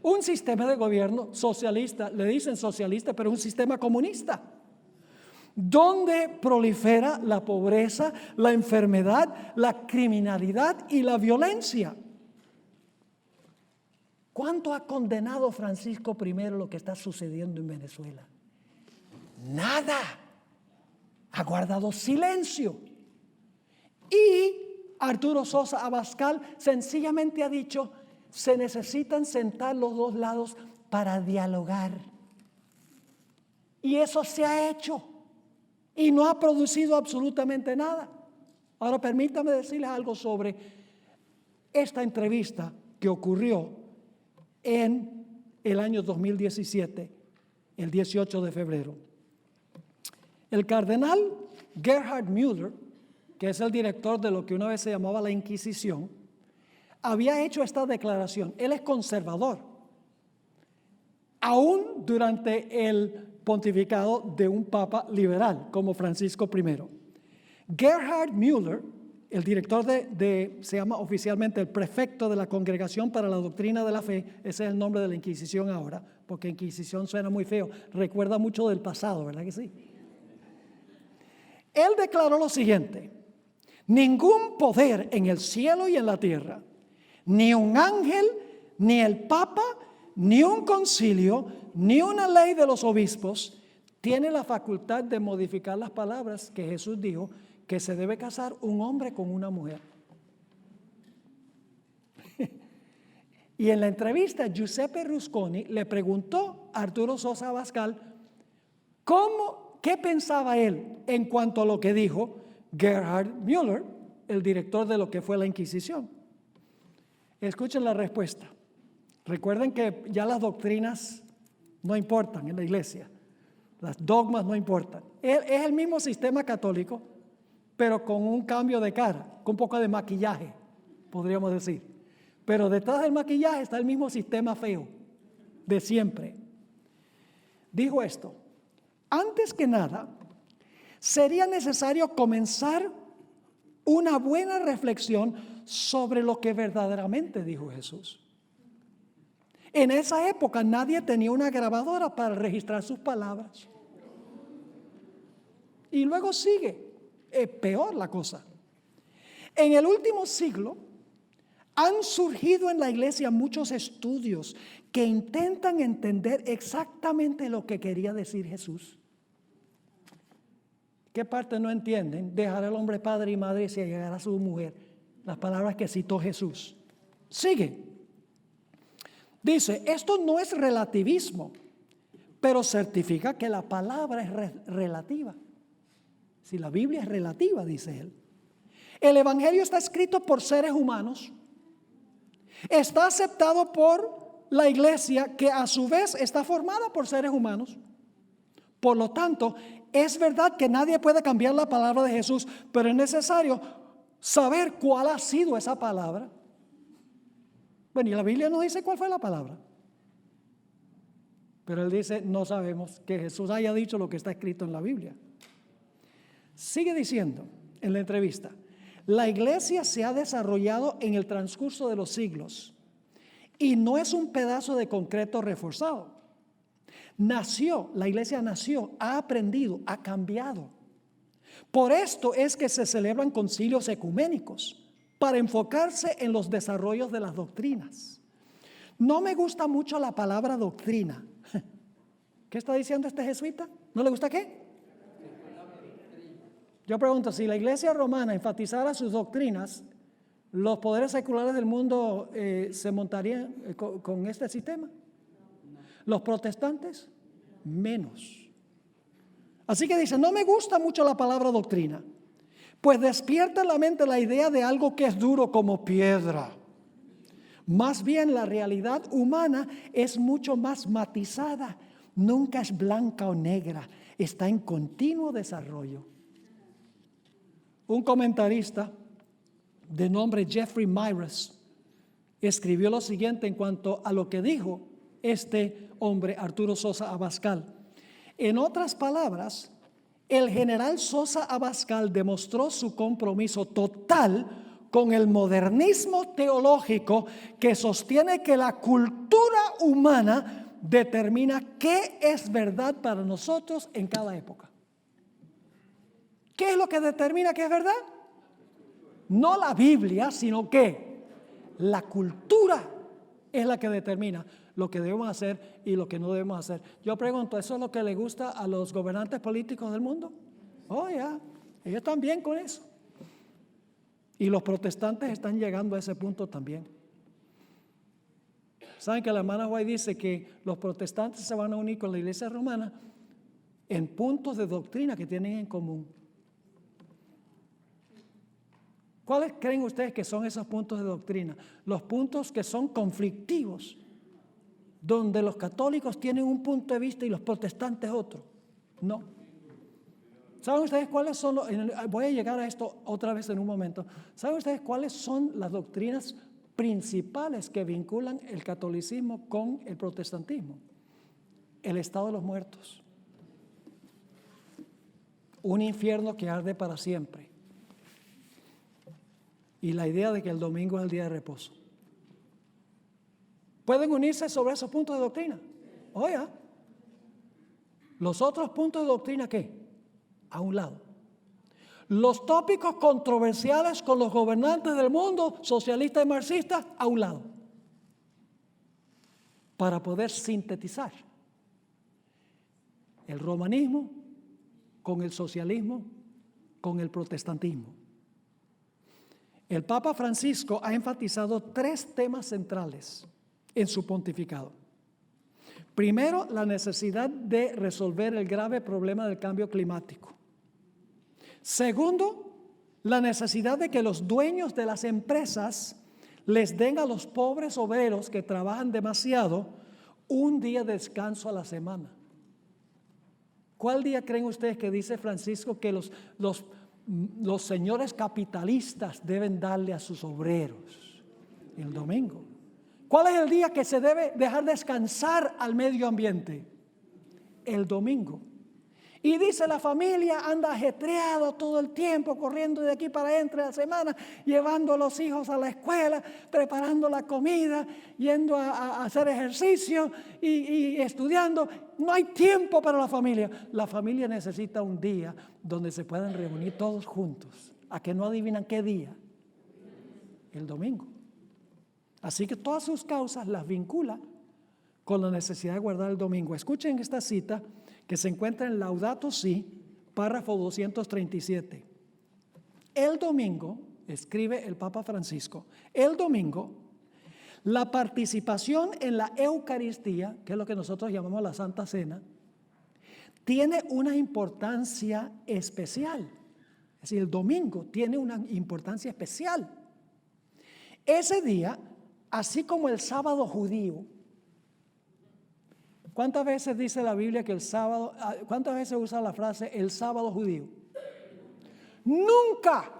Un sistema de gobierno socialista, le dicen socialista, pero un sistema comunista, donde prolifera la pobreza, la enfermedad, la criminalidad y la violencia. ¿Cuánto ha condenado Francisco I lo que está sucediendo en Venezuela? Nada. Ha guardado silencio. Y Arturo Sosa Abascal sencillamente ha dicho, se necesitan sentar los dos lados para dialogar. Y eso se ha hecho. Y no ha producido absolutamente nada. Ahora permítame decirles algo sobre esta entrevista que ocurrió en el año 2017, el 18 de febrero. El cardenal Gerhard Müller, que es el director de lo que una vez se llamaba la Inquisición, había hecho esta declaración. Él es conservador, aún durante el pontificado de un papa liberal como Francisco I. Gerhard Müller, el director se llama oficialmente el prefecto de la Congregación para la Doctrina de la Fe, ese es el nombre de la Inquisición ahora, porque Inquisición suena muy feo, recuerda mucho del pasado, ¿verdad que sí? Él declaró lo siguiente: ningún poder en el cielo y en la tierra, ni un ángel, ni el papa, ni un concilio, ni una ley de los obispos tiene la facultad de modificar las palabras que Jesús dijo que se debe casar un hombre con una mujer. Y en la entrevista, Giuseppe Rusconi le preguntó a Arturo Sosa Abascal qué pensaba él en cuanto a lo que dijo Gerhard Müller, el director de lo que fue la Inquisición. Escuchen la respuesta. Recuerden que ya las doctrinas no importan en la iglesia, las dogmas no importan. Es el mismo sistema católico, pero con un cambio de cara, con un poco de maquillaje, podríamos decir. Pero detrás del maquillaje está el mismo sistema feo de siempre. Dijo esto: antes que nada, sería necesario comenzar una buena reflexión sobre lo que verdaderamente dijo Jesús. En esa época nadie tenía una grabadora para registrar sus palabras. Y luego sigue, peor la cosa. En el último siglo han surgido en la iglesia muchos estudios que intentan entender exactamente lo que quería decir Jesús. ¿Qué parte no entienden? Dejar al hombre padre y madre y se llegará a su mujer. Las palabras que citó Jesús. Sigue. Dice, esto no es relativismo, pero certifica que la palabra es relativa. Si la Biblia es relativa, dice él. El Evangelio está escrito por seres humanos. Está aceptado por la iglesia, que a su vez está formada por seres humanos. Por lo tanto, es verdad que nadie puede cambiar la palabra de Jesús, pero es necesario saber cuál ha sido esa palabra. Bueno, y la Biblia no dice cuál fue la palabra. Pero él dice, no sabemos que Jesús haya dicho lo que está escrito en la Biblia. Sigue diciendo en la entrevista, la iglesia se ha desarrollado en el transcurso de los siglos y no es un pedazo de concreto reforzado. La iglesia nació, ha aprendido, ha cambiado. Por esto es que se celebran concilios ecuménicos para enfocarse en los desarrollos de las doctrinas. No me gusta mucho la palabra doctrina. ¿Qué está diciendo este jesuita? ¿No le gusta qué? Yo pregunto, si la iglesia romana enfatizara sus doctrinas, ¿los poderes seculares del mundo se montarían con este sistema? Los protestantes, menos. Así que dice, no me gusta mucho la palabra doctrina, pues despierta en la mente la idea de algo que es duro como piedra. Más bien la realidad humana es mucho más matizada, nunca es blanca o negra, está en continuo desarrollo. Un comentarista de nombre Jeffrey Myers escribió lo siguiente en cuanto a lo que dijo este hombre, Arturo Sosa Abascal. En otras palabras, el general Sosa Abascal demostró su compromiso total con el modernismo teológico que sostiene que la cultura humana determina qué es verdad para nosotros en cada época. ¿Qué es lo que determina qué es verdad? No la Biblia, sino que la cultura es la que determina lo que debemos hacer y lo que no debemos hacer. Yo pregunto, ¿eso es lo que le gusta a los gobernantes políticos del mundo? Oh, ya, ellos están bien con eso. Y los protestantes están llegando a ese punto también. ¿Saben que la hermana White dice que los protestantes se van a unir con la iglesia romana en puntos de doctrina que tienen en común? ¿Cuáles creen ustedes que son esos puntos de doctrina? Los puntos que son conflictivos, donde los católicos tienen un punto de vista y los protestantes otro. No. ¿Saben ustedes cuáles son? Voy a llegar a esto otra vez en un momento. ¿Saben ustedes cuáles son las doctrinas principales que vinculan el catolicismo con el protestantismo? El estado de los muertos. Un infierno que arde para siempre. Y la idea de que el domingo es el día de reposo. ¿Pueden unirse sobre esos puntos de doctrina? Oye, los otros puntos de doctrina, ¿qué? A un lado. Los tópicos controversiales con los gobernantes del mundo, socialistas y marxistas, a un lado. Para poder sintetizar el romanismo con el socialismo, con el protestantismo. El Papa Francisco ha enfatizado 3 temas centrales en su pontificado. Primero, la necesidad de resolver el grave problema del cambio climático. Segundo, la necesidad de que los dueños de las empresas les den a los pobres obreros que trabajan demasiado un día de descanso a la semana. ¿Cuál día creen ustedes que dice Francisco que los señores capitalistas deben darle a sus obreros? El domingo. ¿Cuál es el día que se debe dejar descansar al medio ambiente? El domingo. Y dice, la familia anda ajetreado todo el tiempo, corriendo de aquí para allá entre la semana, llevando a los hijos a la escuela, preparando la comida, yendo a hacer ejercicio y estudiando. No hay tiempo para la familia. La familia necesita un día donde se puedan reunir todos juntos. ¿A que no adivinan qué día? El domingo. Así que todas sus causas las vincula con la necesidad de guardar el domingo. Escuchen esta cita que se encuentra en Laudato Si, párrafo 237. El domingo, escribe el Papa Francisco, el domingo, la participación en la Eucaristía, que es lo que nosotros llamamos la Santa Cena, tiene una importancia especial. Es decir, el domingo tiene una importancia especial. Ese día, así como el sábado judío, ¿cuántas veces dice la Biblia que el sábado, cuántas veces usa la frase el sábado judío? Nunca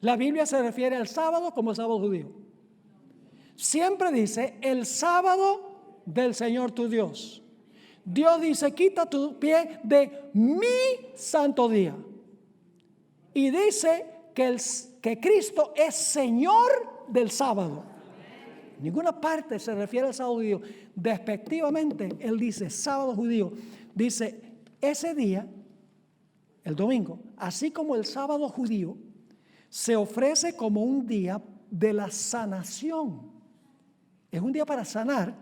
la Biblia se refiere al sábado como el sábado judío. Siempre dice el sábado del Señor tu Dios. Dios dice, quita tu pie de mi santo día. Y dice que Cristo es Señor del sábado. En ninguna parte se refiere al sábado judío. Despectivamente, Él dice sábado judío. Dice, ese día, el domingo, así como el sábado judío, se ofrece como un día de la sanación. Es un día para sanar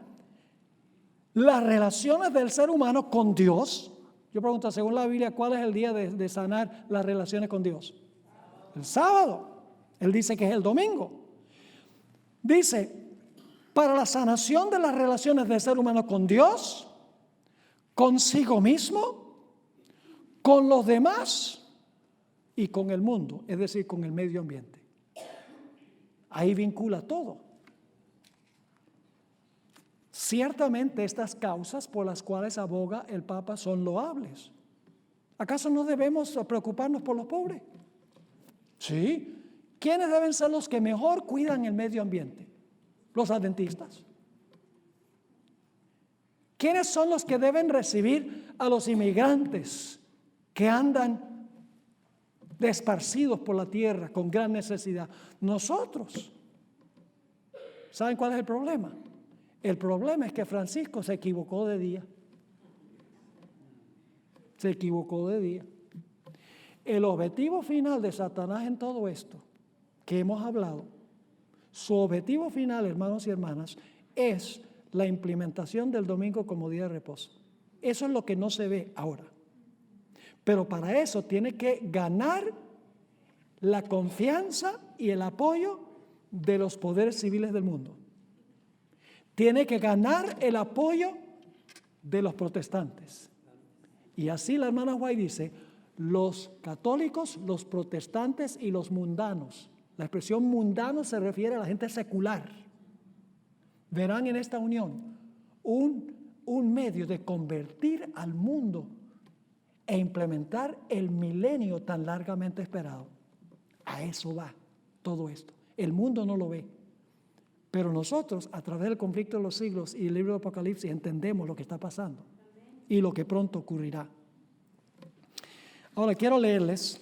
las relaciones del ser humano con Dios. Yo pregunto, según la Biblia, ¿cuál es el día de sanar las relaciones con Dios? El sábado. Él dice que es el domingo. Dice, para la sanación de las relaciones del ser humano con Dios, consigo mismo, con los demás y con el mundo, es decir, con el medio ambiente. Ahí vincula todo. Ciertamente estas causas por las cuales aboga el Papa son loables. ¿Acaso no debemos preocuparnos por los pobres? Sí. ¿Quiénes deben ser los que mejor cuidan el medio ambiente? Los adventistas. ¿Quiénes son los que deben recibir a los inmigrantes que andan esparcidos por la tierra con gran necesidad? Nosotros. ¿Saben cuál es el problema? El problema es que Francisco se equivocó de día. Se equivocó de día. El objetivo final de Satanás en todo esto que hemos hablado, su objetivo final, hermanos y hermanas, es la implementación del domingo como día de reposo. Eso es lo que no se ve ahora. Pero para eso tiene que ganar la confianza y el apoyo de los poderes civiles del mundo. Tiene que ganar el apoyo de los protestantes. Y así la hermana White dice, los católicos, los protestantes y los mundanos. La expresión mundano se refiere a la gente secular. Verán en esta unión un medio de convertir al mundo e implementar el milenio tan largamente esperado. A eso va todo esto. El mundo no lo ve. Pero nosotros, a través del conflicto de los siglos y el libro de Apocalipsis, entendemos lo que está pasando y lo que pronto ocurrirá. Ahora quiero leerles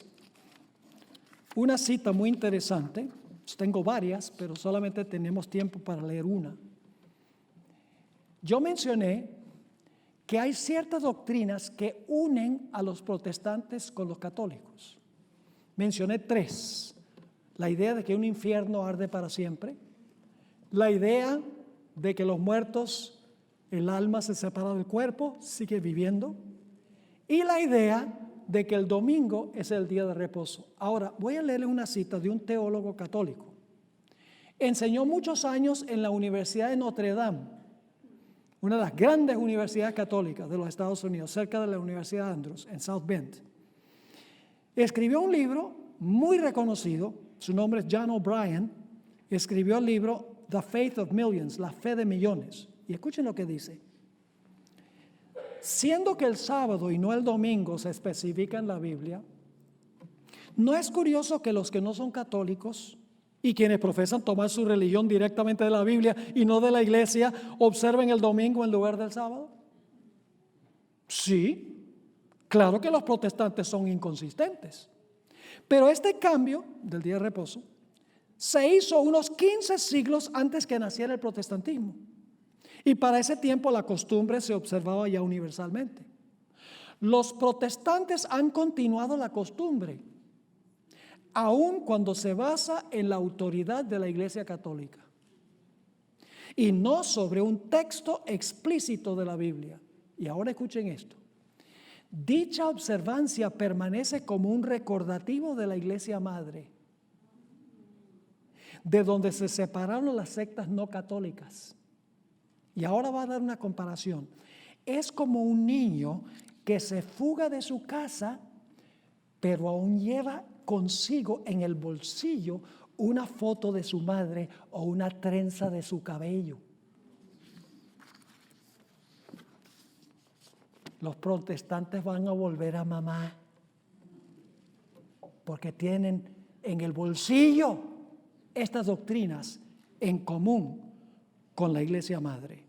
una cita muy interesante. Tengo varias, pero solamente tenemos tiempo para leer una. Yo mencioné que hay ciertas doctrinas que unen a los protestantes con los católicos. Mencioné 3. La idea de que un infierno arde para siempre. La idea de que los muertos, el alma se separa del cuerpo, sigue viviendo. Y la idea de que el domingo es el día de reposo. Ahora, voy a leerles una cita de un teólogo católico. Enseñó muchos años en la Universidad de Notre Dame, una de las grandes universidades católicas de los Estados Unidos, cerca de la Universidad de Andrews, en South Bend. Escribió un libro muy reconocido, su nombre es John O'Brien, escribió el libro The Faith of Millions, la fe de millones. Y escuchen lo que dice. Siendo que el sábado y no el domingo se especifica en la Biblia, ¿no es curioso que los que no son católicos y quienes profesan tomar su religión directamente de la Biblia y no de la iglesia, observen el domingo en lugar del sábado? Sí, claro que los protestantes son inconsistentes. Pero este cambio del día de reposo se hizo unos 15 siglos antes que naciera el protestantismo. Y para ese tiempo la costumbre se observaba ya universalmente. Los protestantes han continuado la costumbre, aun cuando se basa en la autoridad de la Iglesia Católica y no sobre un texto explícito de la Biblia. Y ahora escuchen esto. Dicha observancia permanece como un recordativo de la Iglesia Madre, de donde se separaron las sectas no católicas. Y ahora va a dar una comparación. Es como un niño que se fuga de su casa, pero aún lleva consigo en el bolsillo una foto de su madre o una trenza de su cabello. Los protestantes van a volver a mamá porque tienen en el bolsillo estas doctrinas en común con la iglesia madre.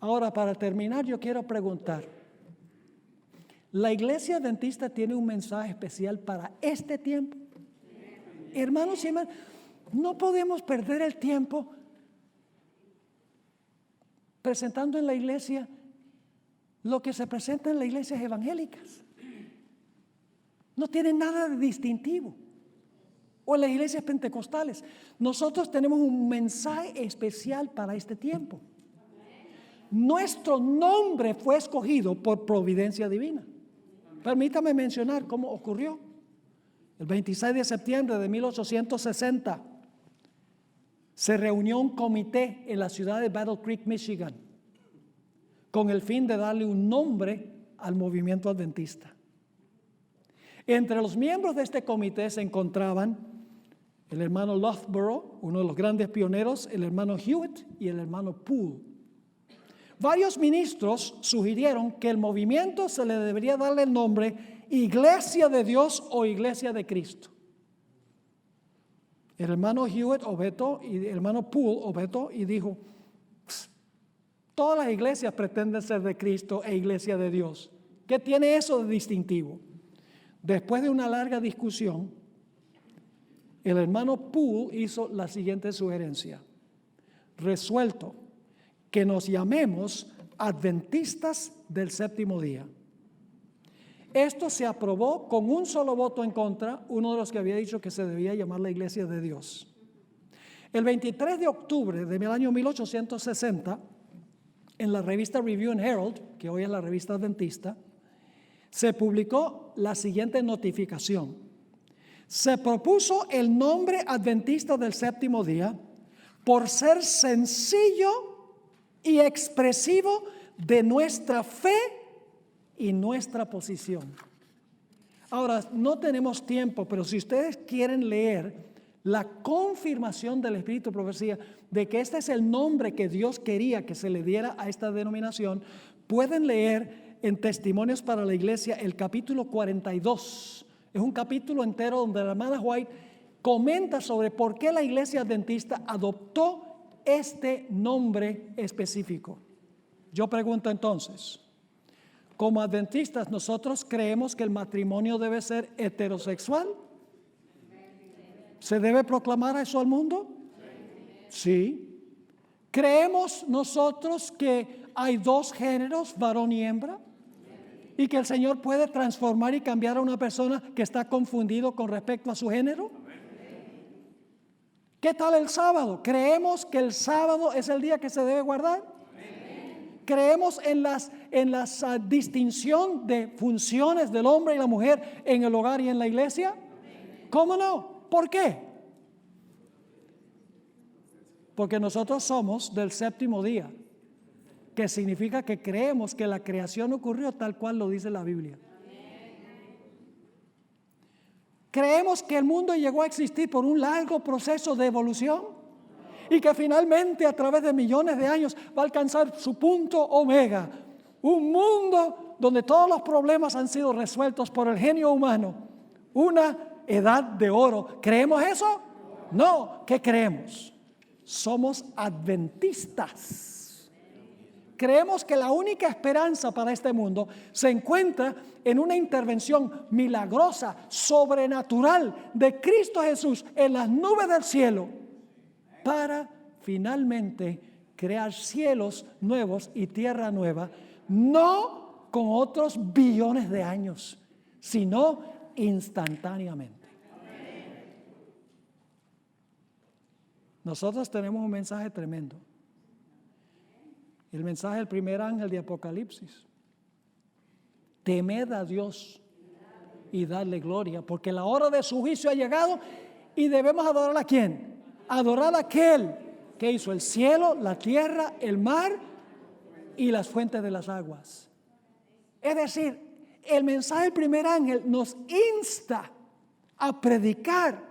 Ahora, para terminar, yo quiero preguntar, ¿la iglesia adventista tiene un mensaje especial para este tiempo? Hermanos y hermanas, no podemos perder el tiempo presentando en la iglesia lo que se presenta en las iglesias evangélicas. No tiene nada de distintivo. O en las iglesias pentecostales. Nosotros tenemos un mensaje especial para este tiempo. Nuestro nombre fue escogido por providencia divina. Permítame mencionar cómo ocurrió. El 26 de septiembre de 1860 se reunió un comité en la ciudad de Battle Creek, Michigan, con el fin de darle un nombre al movimiento adventista. Entre los miembros de este comité se encontraban el hermano Loughborough, uno de los grandes pioneros, el hermano Hewitt y el hermano Poole. Varios ministros sugirieron que el movimiento se le debería darle el nombre Iglesia de Dios o Iglesia de Cristo. El hermano Hewitt objetó y el hermano Poole objetó y dijo: todas las iglesias pretenden ser de Cristo e iglesia de Dios. ¿Qué tiene eso de distintivo? Después de una larga discusión, el hermano Poole hizo la siguiente sugerencia: resuelto, que nos llamemos adventistas del séptimo día. Esto se aprobó con un solo voto en contra, uno de los que había dicho que se debía llamar la iglesia de Dios. El 23 de octubre del año 1860, en la revista Review and Herald, que hoy es la revista adventista, se publicó la siguiente notificación. Se propuso el nombre adventista del séptimo día por ser sencillo y expresivo de nuestra fe y nuestra posición. Ahora, no tenemos tiempo, pero si ustedes quieren leer la confirmación del Espíritu de Profecía de que este es el nombre que Dios quería que se le diera a esta denominación, pueden leer en Testimonios para la Iglesia el capítulo 42. Es un capítulo entero donde la hermana White comenta sobre por qué la iglesia adventista adoptó este nombre específico. Yo pregunto entonces, como adventistas, ¿nosotros creemos que el matrimonio debe ser heterosexual? ¿Se debe proclamar eso al mundo? Sí. ¿Creemos nosotros que hay dos géneros, varón y hembra? ¿Y que el Señor puede transformar y cambiar a una persona que está confundido con respecto a su género? ¿Qué tal el sábado? ¿Creemos que el sábado es el día que se debe guardar? ¿Creemos en la distinción de funciones del hombre y la mujer en el hogar y en la iglesia? ¿Cómo no? ¿Por qué? Porque nosotros somos del séptimo día, que significa que creemos que la creación ocurrió tal cual lo dice la Biblia. Creemos que el mundo llegó a existir por un largo proceso de evolución y que finalmente a través de millones de años va a alcanzar su punto omega, un mundo donde todos los problemas han sido resueltos por el genio humano, una edad de oro. ¿Creemos eso? No. ¿Qué creemos? Somos adventistas. Creemos que la única esperanza para este mundo se encuentra en una intervención milagrosa, sobrenatural de Cristo Jesús en las nubes del cielo para finalmente crear cielos nuevos y tierra nueva, no con otros billones de años, sino instantáneamente. Nosotros tenemos un mensaje tremendo. El mensaje del primer ángel de Apocalipsis. Temed a Dios y darle gloria, porque la hora de su juicio ha llegado y debemos adorar a ¿quién? Adorar a aquel que hizo el cielo, la tierra, el mar y las fuentes de las aguas. Es decir, el mensaje del primer ángel nos insta a predicar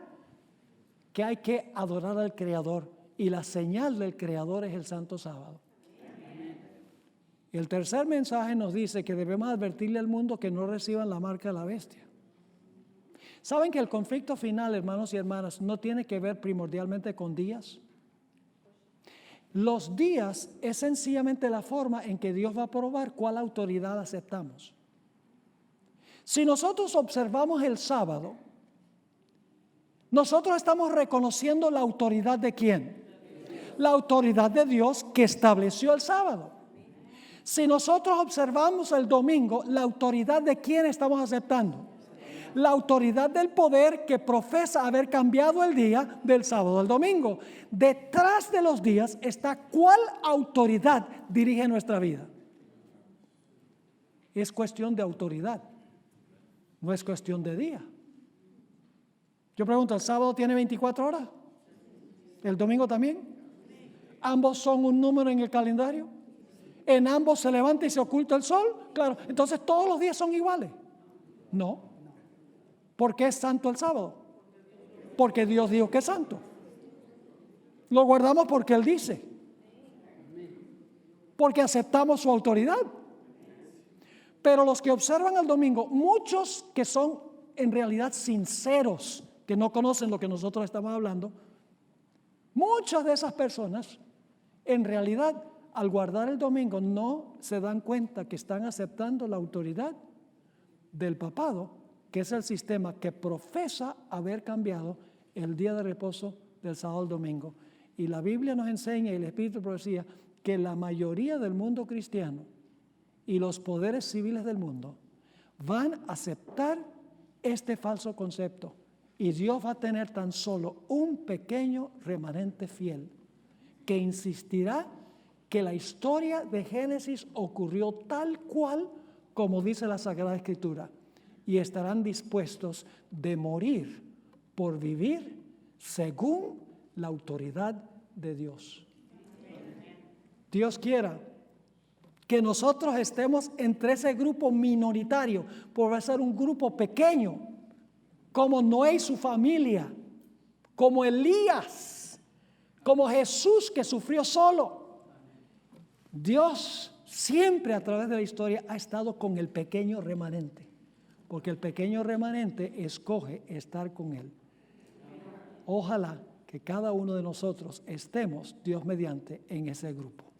que hay que adorar al Creador y la señal del Creador es el Santo Sábado. Y el tercer mensaje nos dice que debemos advertirle al mundo que no reciban la marca de la bestia. ¿Saben que el conflicto final, hermanos y hermanas, no tiene que ver primordialmente con días? Los días es sencillamente la forma en que Dios va a probar cuál autoridad aceptamos. Si nosotros observamos el sábado, nosotros estamos reconociendo la autoridad de ¿quién? La autoridad de Dios que estableció el sábado. Si nosotros observamos el domingo, ¿la autoridad de quién estamos aceptando? La autoridad del poder que profesa haber cambiado el día del sábado al domingo. Detrás de los días está cuál autoridad dirige nuestra vida. Es cuestión de autoridad, no es cuestión de día. Yo pregunto, ¿el sábado tiene 24 horas? ¿El domingo también? ¿Ambos son un número en el calendario? ¿En ambos se levanta y se oculta el sol? Claro, entonces todos los días son iguales. No. ¿Por qué es santo el sábado? Porque Dios dijo que es santo. Lo guardamos porque Él dice. Porque aceptamos su autoridad. Pero los que observan el domingo, muchos que son en realidad sinceros, que no conocen lo que nosotros estamos hablando, muchas de esas personas en realidad al guardar el domingo no se dan cuenta que están aceptando la autoridad del papado, que es el sistema que profesa haber cambiado el día de reposo del sábado al domingo. Y la Biblia nos enseña, y el Espíritu de profecía, que la mayoría del mundo cristiano y los poderes civiles del mundo van a aceptar este falso concepto. Y Dios va a tener tan solo un pequeño remanente fiel que insistirá que la historia de Génesis ocurrió tal cual como dice la Sagrada Escritura. Y estarán dispuestos de morir por vivir según la autoridad de Dios. Dios quiera que nosotros estemos entre ese grupo minoritario, por ser un grupo pequeño, como Noé y su familia, como Elías, como Jesús que sufrió solo. Dios siempre a través de la historia ha estado con el pequeño remanente. Porque el pequeño remanente escoge estar con Él. Ojalá que cada uno de nosotros estemos, Dios mediante, en ese grupo.